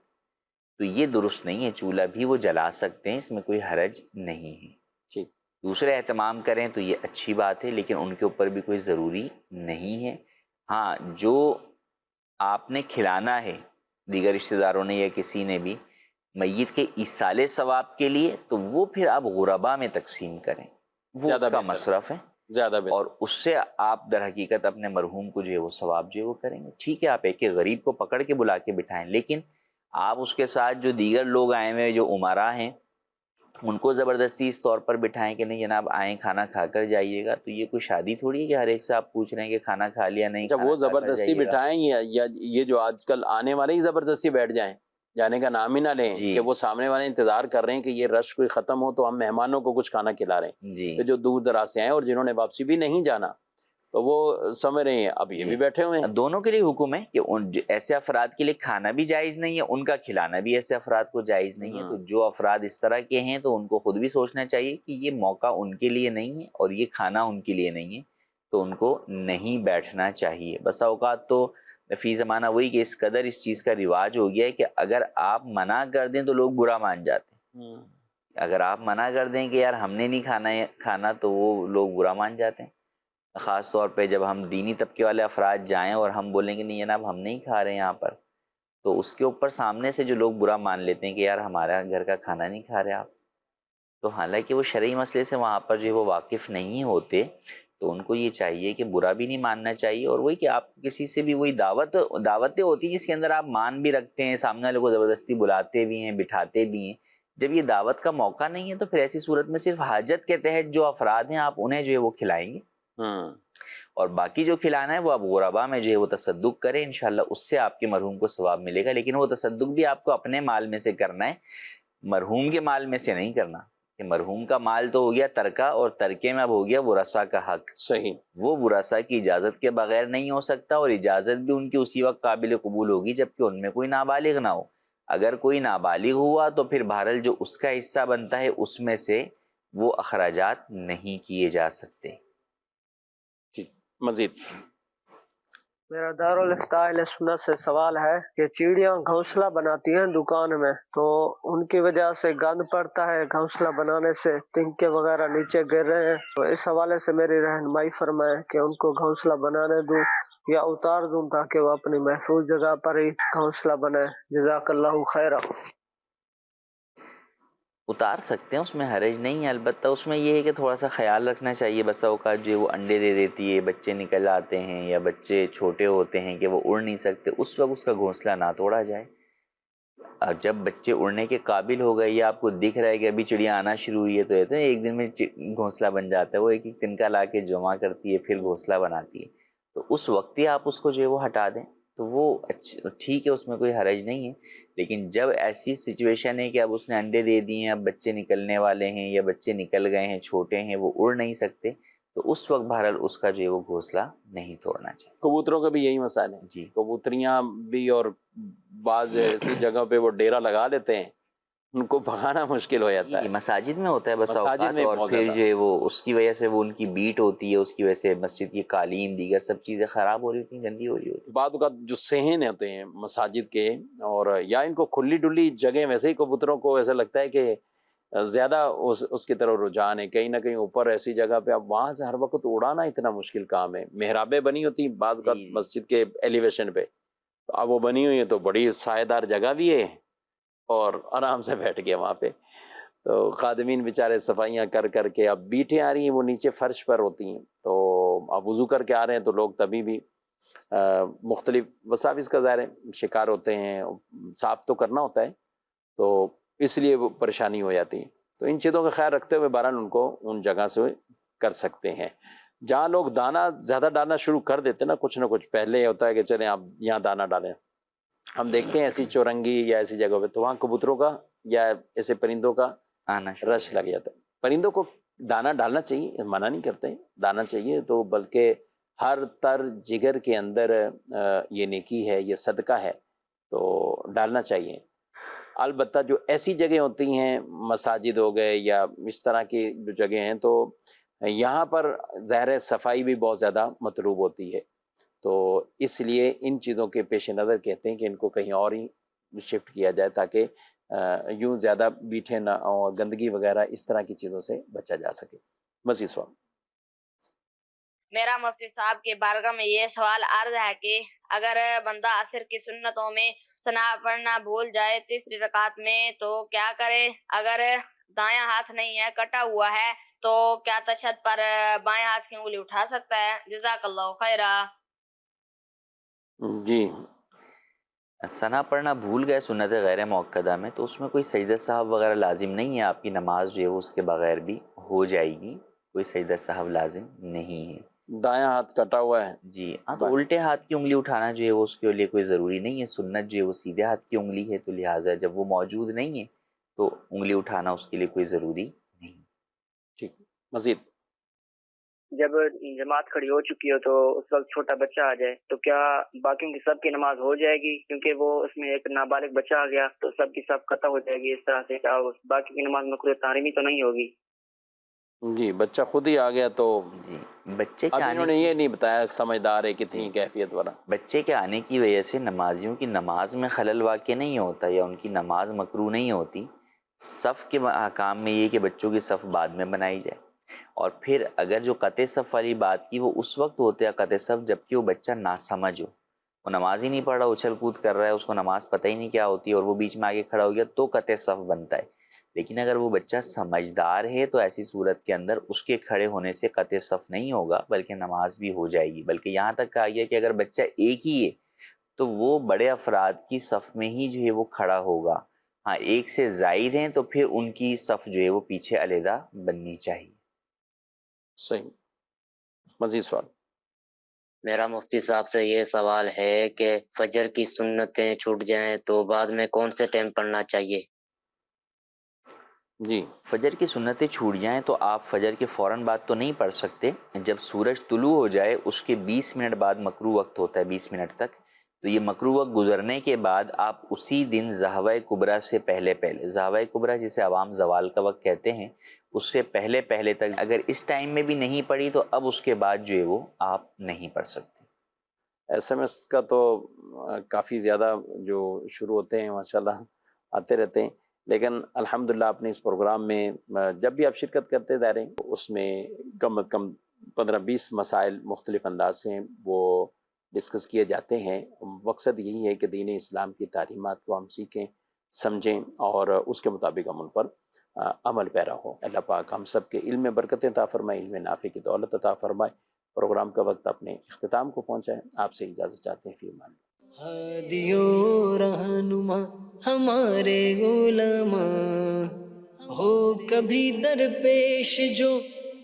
Speaker 2: تو یہ درست نہیں ہے. چولہا بھی وہ جلا سکتے ہیں، اس میں کوئی حرج نہیں ہے.
Speaker 4: ٹھیک.
Speaker 2: دوسرے اہتمام کریں تو یہ اچھی بات ہے، لیکن ان کے اوپر بھی کوئی ضروری نہیں ہے. ہاں جو آپ نے کھلانا ہے دیگر رشتہ داروں نے یا کسی نے بھی میت کے ایصال ثواب کے لیے، تو وہ پھر آپ غربا میں تقسیم کریں، وہ اس کا مصرف ہے
Speaker 4: زیادہ بہتر،
Speaker 2: اور اس سے آپ در حقیقت اپنے مرحوم کو جو ہے وہ ثواب جو ہے وہ کریں گے. ٹھیک ہے آپ ایک غریب کو پکڑ کے بلا کے بٹھائیں، لیکن آپ اس کے ساتھ جو دیگر لوگ آئے ہوئے جو امراء ہیں ان کو زبردستی اس طور پر بٹھائیں کہ نہیں جناب آئیں کھانا کھا کر جائیے گا. تو یہ کوئی شادی تھوڑی ہے کہ ہر ایک سے آپ پوچھ رہے ہیں کہ کھانا کھا لیا نہیں.
Speaker 4: جب وہ زبردستی بٹھائیں یا یہ جو آج کل آنے والے ہی زبردستی بیٹھ جائیں، جانے کا نام ہی نہ لیں کہ وہ سامنے والے انتظار کر رہے ہیں کہ یہ رش کوئی ختم ہو تو ہم مہمانوں کو کچھ کھانا کھلا رہے ہیں، کہ جو دور دراز سے آئے اور جنہوں نے واپسی بھی نہیں جانا تو وہ سمجھ رہے ہیں اب یہ بھی بیٹھے ہوئے ہیں.
Speaker 2: دونوں کے لیے حکم ہے کہ ایسے افراد کے لیے کھانا بھی جائز نہیں ہے، ان کا کھلانا بھی ایسے افراد کو جائز نہیں ہے. تو جو افراد اس طرح کے ہیں تو ان کو خود بھی سوچنا چاہیے کہ یہ موقع ان کے لیے نہیں ہے اور یہ کھانا ان کے لیے نہیں ہے، تو ان کو نہیں بیٹھنا چاہیے. بسا اوقات تو فی زمانہ وہی کہ اس قدر اس چیز کا رواج ہو گیا ہے کہ اگر آپ منع کر دیں تو لوگ برا مان جاتے ہیں. اگر آپ منع کر دیں کہ یار ہم نے نہیں کھانا تو وہ لوگ برا مان جاتے ہیں. خاص طور پہ جب ہم دینی طبقے والے افراد جائیں اور ہم بولیں کہ نہیں جناب ہم نہیں کھا رہے یہاں پر، تو اس کے اوپر سامنے سے جو لوگ برا مان لیتے ہیں کہ یار ہمارا گھر کا کھانا نہیں کھا رہے آپ، تو حالانکہ وہ شرعی مسئلے سے وہاں پر جو وہ واقف نہیں ہوتے، تو ان کو یہ چاہیے کہ برا بھی نہیں ماننا چاہیے. اور وہی کہ آپ کسی سے بھی وہی دعوتیں ہوتی ہیں جس کے اندر آپ مان بھی رکھتے ہیں، سامنے والے کو زبردستی بلاتے بھی ہیں بٹھاتے بھی ہیں. جب یہ دعوت کا موقع نہیں ہے تو پھر ایسی صورت میں صرف حاجت کے تحت جو افراد ہیں آپ انہیں جو ہے وہ کھلائیں گے، اور باقی جو کھلانا ہے وہ آپ غربا میں جو ہے وہ تصدق کریں. انشاءاللہ اس سے آپ کے مرحوم کو ثواب ملے گا. لیکن وہ تصدق بھی آپ کو اپنے مال میں سے کرنا ہے، مرحوم کے مال میں سے نہیں کرنا. کہ مرحوم کا مال تو ہو گیا ترکہ، اور ترکے میں اب ہو گیا ورثہ کا حق.
Speaker 4: صحیح. وہ
Speaker 2: ورثہ کی اجازت کے بغیر نہیں ہو سکتا، اور اجازت بھی ان کی اسی وقت قابل قبول ہوگی جبکہ ان میں کوئی نابالغ نہ ہو. اگر کوئی نابالغ ہوا تو پھر بہرحال جو اس کا حصہ بنتا ہے اس میں سے وہ اخراجات نہیں کیے جا سکتے.
Speaker 4: مزید
Speaker 8: میرا دارالفتاء اہل سنت سے سوال ہے کہ چڑیاں گھونسلہ بناتی ہیں دکان میں، تو ان کی وجہ سے گند پڑتا ہے، گھونسلہ بنانے سے تنکے وغیرہ نیچے گر رہے ہیں، تو اس حوالے سے میری رہنمائی فرمائیں کہ ان کو گھونسلہ بنانے دوں یا اتار دوں تاکہ وہ اپنی محفوظ جگہ پر ہی گھونسلہ بنائے. جزاک اللہ خیرہ.
Speaker 2: اتار سکتے ہیں، اس میں حرج نہیں ہے. البتہ اس میں یہ ہے کہ تھوڑا سا خیال رکھنا چاہیے. بسا اوقات جو وہ انڈے دے دیتی ہے، بچے نکل آتے ہیں یا بچے چھوٹے ہوتے ہیں کہ وہ اڑ نہیں سکتے، اس وقت اس کا گھونسلہ نہ توڑا جائے. جب بچے اڑنے کے قابل ہو گئے یا آپ کو دکھ رہا ہے کہ ابھی چڑیا آنا شروع ہوئی ہے، تو یہ ایک دن میں گھونسلہ بن جاتا ہے. وہ ایک ایک تنکا لا کے جمع کرتی ہے پھر گھونسلہ بناتی ہے، تو اس وقت ہی آپ اس کو جو ہے وہ ہٹا دیں تو وہ ٹھیک ہے، اس میں کوئی حرج نہیں ہے. لیکن جب ایسی سچویشن ہے کہ اب اس نے انڈے دے دیے ہیں، اب بچے نکلنے والے ہیں یا بچے نکل گئے ہیں، چھوٹے ہیں، وہ اڑ نہیں سکتے، تو اس وقت بہرحال اس کا جو ہے وہ گھونسلہ نہیں توڑنا چاہیے.
Speaker 4: کبوتروں کا بھی یہی مسئلہ ہے.
Speaker 2: جی
Speaker 4: کبوتریاں بھی اور بعض ایسی جگہ پہ وہ ڈیرا لگا لیتے ہیں، ان کو بھگانا مشکل ہو جاتا ہے.
Speaker 2: مساجد میں ہوتا ہے بس اوقات، اور پھر جو ہے وہ اس کی وجہ سے وہ ان کی بیٹ ہوتی ہے، اس کی وجہ سے مسجد کی قالین دیگر سب چیزیں خراب ہو رہی ہوتی ہیں، گندی ہو رہی ہوتی ہیں.
Speaker 4: بعض اوقات جو صحن ہوتے ہیں مساجد کے، اور یا ان کو کھلی ڈلی جگہ، ویسے ہی کبوتروں کو ایسا لگتا ہے کہ زیادہ اس کی طرف رجحان ہے، کہیں نہ کہیں اوپر ایسی جگہ پہ. اب وہاں سے ہر وقت اڑانا اتنا مشکل کام ہے. محرابیں بنی ہوتی ہیں بعض اوقات مسجد کے ایلیویشن پہ، اب وہ بنی ہوئی ہے تو بڑی سائے دار جگہ بھی ہے اور آرام سے بیٹھ گیا وہاں پہ. تو خادمین بیچارے صفائیاں کر کر کے، اب بیٹھیں آ رہی ہیں وہ نیچے فرش پر ہوتی ہیں، تو اب وضو کر کے آ رہے ہیں تو لوگ تبھی بھی مختلف وساوس کا ظاہر شکار ہوتے ہیں، صاف تو کرنا ہوتا ہے، تو اس لیے وہ پریشانی ہو جاتی ہے. تو ان چیزوں کا خیال رکھتے ہوئے بہرحال ان کو ان جگہ سے کر سکتے ہیں. جہاں لوگ دانہ زیادہ ڈالنا شروع کر دیتے ہیں نا، کچھ نہ کچھ پہلے ہوتا ہے کہ چلیں آپ یہاں دانہ ڈالیں. ہم دیکھتے ہیں ایسی چورنگی یا ایسی جگہ پہ تو وہاں کبوتروں کا یا ایسے پرندوں کا رش لگ جاتا ہے. پرندوں کو دانہ ڈالنا چاہیے، منع نہیں کرتے، دانہ چاہیے تو، بلکہ ہر تر جگر کے اندر یہ نیکی ہے، یہ صدقہ ہے، تو ڈالنا چاہیے۔ البتہ جو ایسی جگہ ہوتی ہیں، مساجد ہو گئے یا اس طرح کی جو جگہ ہیں، تو یہاں پر ظاہر صفائی بھی بہت زیادہ مطلوب ہوتی ہے، تو اس لیے ان چیزوں کے پیش نظر کہتے ہیں کہ ان کو کہیں اور ہی شفٹ کیا جائے تاکہ یوں زیادہ بیٹھے نہ اور گندگی وغیرہ اس طرح کی چیزوں سے بچا جا سکے۔ مزید سوال۔
Speaker 9: میرا مفتی صاحب کی بارگاہ میں یہ سوال عرض ہے کہ اگر بندہ عصر کی سنتوں میں ثنا پڑھنا بھول جائے تیسری رکعت میں تو کیا کرے؟ اگر دایاں ہاتھ نہیں ہے، کٹا ہوا ہے، تو کیا تشہد پر بائیں ہاتھ کی انگلی اٹھا سکتا ہے؟ جزاک اللہ خیرہ۔
Speaker 4: جی،
Speaker 2: ثنا پڑھنا بھول گئے سنت غیر موقدہ میں، تو اس میں کوئی سجدہ سہو وغیرہ لازم نہیں ہے، آپ کی نماز جو ہے وہ اس کے بغیر بھی ہو جائے گی، کوئی سجدہ سہو لازم نہیں ہے۔
Speaker 4: دایاں ہاتھ کٹا ہوا ہے،
Speaker 2: جی ہاں، تو الٹے ہاتھ کی انگلی اٹھانا جو ہے وہ اس کے لیے کوئی ضروری نہیں ہے، سنت جو ہے وہ سیدھے ہاتھ کی انگلی ہے، تو لہٰذا جب وہ موجود نہیں ہے تو انگلی اٹھانا اس کے لیے کوئی ضروری نہیں۔
Speaker 4: ٹھیک، مزید۔
Speaker 10: جب جماعت کھڑی ہو چکی ہو تو اس وقت چھوٹا بچہ آ جائے تو کیا باقیوں کی سب کی نماز ہو جائے گی؟ کیونکہ وہ اس میں ایک نابالغ بچہ آ گیا تو سب کی سب قطع ہو جائے گی، اس طرح سے کیا باقی کی نماز مکروہ تحریمی تو نہیں ہوگی؟
Speaker 4: جی، بچہ خود ہی آ گیا تو
Speaker 2: جی، بچے کے
Speaker 4: اب
Speaker 2: آنے
Speaker 4: انہوں نے یہ نہیں بتایا سمجھدار ہے کتنی
Speaker 2: جی،
Speaker 4: کیفیت والا۔
Speaker 2: بچے کے آنے کی وجہ سے نمازیوں کی نماز میں خلل واقع نہیں ہوتا یا ان کی نماز مکروہ نہیں ہوتی۔ صف کے احکام میں یہ کہ بچوں کی صف بعد میں بنائی جائے، اور پھر اگر جو قطع صف والی بات کی وہ اس وقت ہوتے ہیں قطع صف جبکہ وہ بچہ ناسمجھ ہو، وہ نماز ہی نہیں پڑھ رہا، اچھل کود کر رہا ہے، اس کو نماز پتہ ہی نہیں کیا ہوتی اور وہ بیچ میں آگے کھڑا ہو گیا تو قطع صف بنتا ہے۔ لیکن اگر وہ بچہ سمجھدار ہے تو ایسی صورت کے اندر اس کے کھڑے ہونے سے قطع صف نہیں ہوگا بلکہ نماز بھی ہو جائے گی، بلکہ یہاں تک کہا گیا کہ اگر بچہ ایک ہی ہے تو وہ بڑے افراد کی صف میں ہی جو ہے وہ کھڑا ہوگا، ہاں ایک سے زائد ہیں تو پھر ان کی صف جو ہے وہ پیچھے علیحدہ بننی چاہیے۔
Speaker 4: صحیح، مزید سوال۔
Speaker 11: میرا مفتی صاحب سے یہ سوال ہے کہ فجر کی سنتیں چھوٹ جائیں تو بعد میں کون سے ٹائم پڑھنا چاہیے؟
Speaker 2: جی، فجر کی سنتیں چھوٹ جائیں تو آپ فجر کے فوراً بعد تو نہیں پڑھ سکتے، جب سورج طلوع ہو جائے اس کے 20 منٹ بعد مکروہ وقت ہوتا ہے، 20 منٹ تک، تو یہ مکروہ وقت گزرنے کے بعد آپ اسی دن ضحوہ کبریٰ سے پہلے ضحوہ کبریٰ جسے عوام زوال کا وقت کہتے ہیں، اس سے پہلے تک اگر اس ٹائم میں بھی نہیں پڑھی تو اب اس کے بعد جو ہے وہ آپ نہیں پڑھ سکتے۔
Speaker 4: ایس ایم ایس کا تو کافی زیادہ جو شروع ہوتے ہیں ماشاءاللہ آتے رہتے ہیں، لیکن الحمدللہ اپنے اس پروگرام میں جب بھی آپ شرکت کرتے دائرے اس میں کم از کم 15-20 مسائل مختلف انداز سے وہ ڈسکس کیے جاتے ہیں۔ مقصد یہی ہے کہ دین اسلام کی تعلیمات کو ہم سیکھیں، سمجھیں اور اس کے مطابق ہم ان پر عمل پیرا ہو۔ اللہ پاک ہم سب کے علم میں برکت عطا فرمائے، علم نافع کی دولت عطا فرمائے۔ پروگرام کا وقت اپنے اختتام کو پہنچا ہے، آپ سے اجازت چاہتے ہیں، فی امان اللہ۔
Speaker 1: ہادیو رہنما ہمارے علماء، ہو کبھی درپیش جو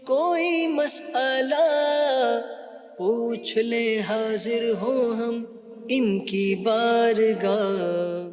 Speaker 1: کوئی مسئلہ، پوچھ لیں حاضر ہو ہم ان کی بارگاہ،